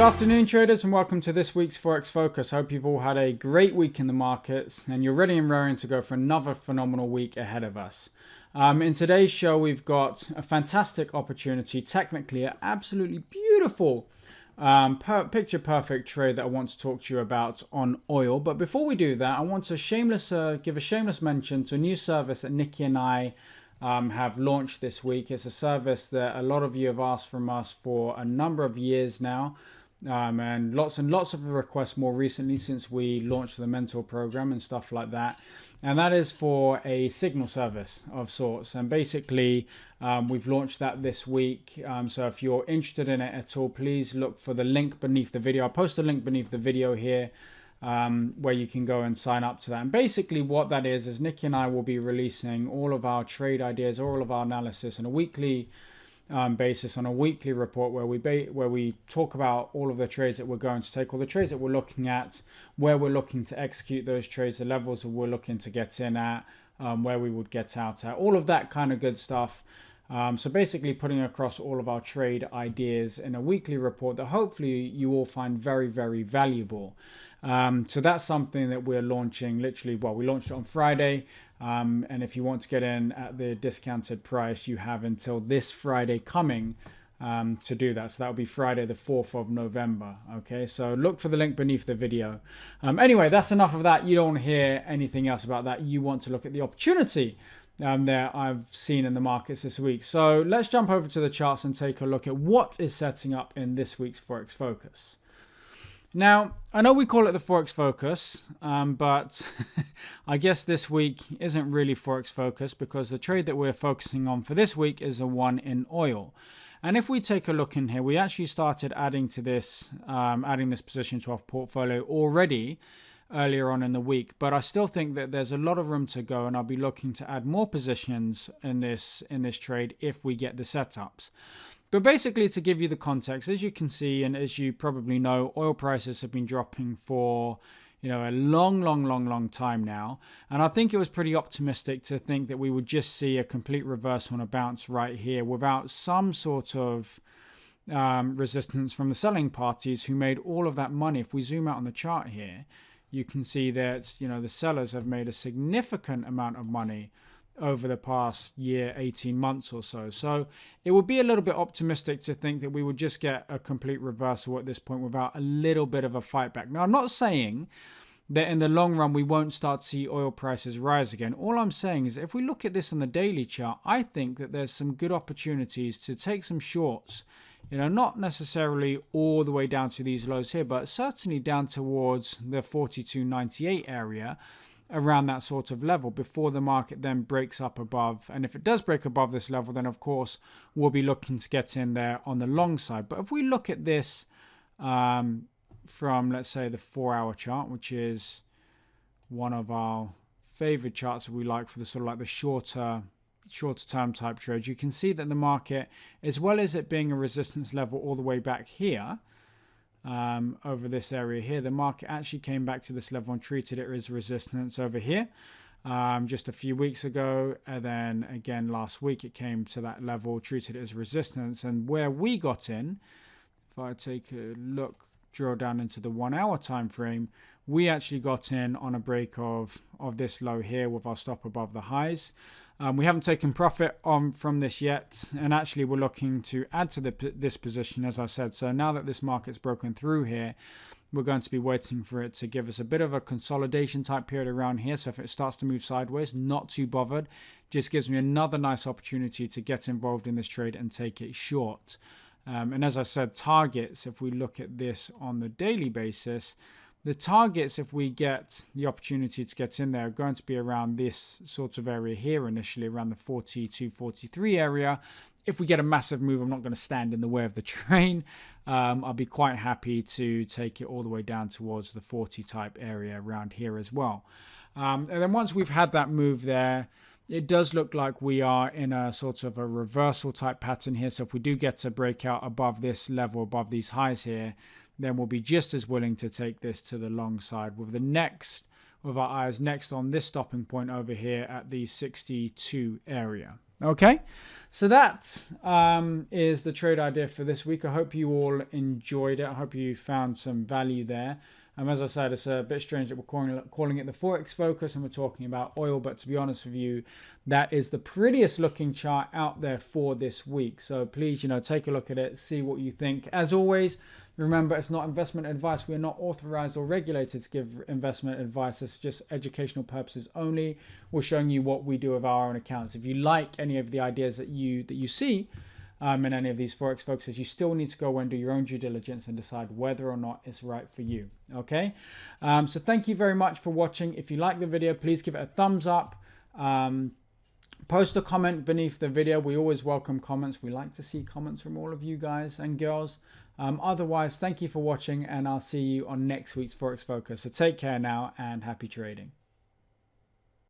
Good afternoon, traders, and welcome to this week's Forex Focus. I hope you've all had a great week in the markets and you're ready and raring to go for another phenomenal week ahead of us. In today's show, we've got a fantastic opportunity, technically an absolutely beautiful picture perfect trade that I want to talk to you about on oil. But before we do that, I want to give a shameless mention to a new service that Nikki and I have launched this week. It's a service that a lot of you have asked from us for a number of years now. And lots of requests more recently since we launched the mentor program and stuff like that. And that is for a signal service of sorts. And basically, we've launched that this week. So if you're interested in it at all, please look for the link beneath the video. I'll post a link beneath the video here where you can go and sign up to that. And basically what that is Nikki and I will be releasing all of our trade ideas, all of our analysis on a weekly basis, on a weekly report where we talk about all of the trades that we're going to take, all the trades that we're looking at, where we're looking to execute those trades, the levels that we're looking to get in at, where we would get out at, all of that kind of good stuff. So basically putting across all of our trade ideas in a weekly report that hopefully you all find very, very valuable. So that's something that we're launching literally, we launched it on Friday. And if you want to get in at the discounted price, you have until this Friday coming to do that. So that will be Friday the 4th of November. Okay, so look for the link beneath the video. Anyway, that's enough of that. You don't want to hear anything else about that. You want to look at the opportunity that I've seen in the markets this week. So let's jump over to the charts and take a look at what is setting up in this week's Forex Focus. Now, I know we call it the Forex Focus, but I guess this week isn't really Forex Focus because the trade that we're focusing on for this week is the one in oil. And if we take a look in here, we actually started adding this position to our portfolio already earlier on in the week. But I still think that there's a lot of room to go, and I'll be looking to add more positions in this trade if we get the setups. But basically, to give you the context, as you can see, and as you probably know, oil prices have been dropping for a long time now. And I think it was pretty optimistic to think that we would just see a complete reversal and a bounce right here without some sort of resistance from the selling parties who made all of that money. If we zoom out on the chart here, you can see that the sellers have made a significant amount of money over the past year, 18 months or so. So it would be a little bit optimistic to think that we would just get a complete reversal at this point without a little bit of a fight back. Now, I'm not saying that in the long run we won't start to see oil prices rise again. All I'm saying is if we look at this on the daily chart, I think that there's some good opportunities to take some shorts, not necessarily all the way down to these lows here, but certainly down towards the 42.98 area, around that sort of level before the market then breaks up above. And if it does break above this level, then of course we'll be looking to get in there on the long side. But if we look at this from, let's say, the 4-hour chart, which is one of our favorite charts that we like for the sort of like the shorter term type trades, you can see that the market, as well as it being a resistance level all the way back here, over this area here, the market actually came back to this level and treated it as resistance over here just a few weeks ago, and then again last week it came to that level, treated it as resistance. And where we got in, if I take a look, drill down into the 1-hour time frame, we actually got in on a break of this low here with our stop above the highs. We haven't taken profit from this yet, and actually we're looking to add to this position, as I said. So now that this market's broken through here, we're going to be waiting for it to give us a bit of a consolidation type period around here. So if it starts to move sideways, not too bothered. Just gives me another nice opportunity to get involved in this trade and take it short. And as I said, targets, if we look at this on the daily basis, the targets, if we get the opportunity to get in there, are going to be around this sort of area here initially, around the 42, 43 area. If we get a massive move, I'm not going to stand in the way of the train. I'll be quite happy to take it all the way down towards the 40 type area around here as well. And then once we've had that move there, it does look like we are in a sort of a reversal type pattern here. So if we do get to break out above this level, above these highs here, then we'll be just as willing to take this to the long side with our eyes next on this stopping point over here at the 62 area. Okay, so that is the trade idea for this week. I hope you all enjoyed it. I hope you found some value there. As I said, it's a bit strange that we're calling it the Forex Focus and we're talking about oil, but to be honest with you, that is the prettiest looking chart out there for this week. So please, take a look at it, see what you think. As always, remember, it's not investment advice. We are not authorized or regulated to give investment advice. It's just educational purposes only. We're showing you what we do with our own accounts. If you like any of the ideas that you see in any of these Forex focuses, you still need to go and do your own due diligence and decide whether or not it's right for you. Okay, so thank you very much for watching. If you like the video, please give it a thumbs up. Post a comment beneath the video. We always welcome comments. We like to see comments from all of you guys and girls. Otherwise, thank you for watching, and I'll see you on next week's Forex Focus. So take care now and happy trading.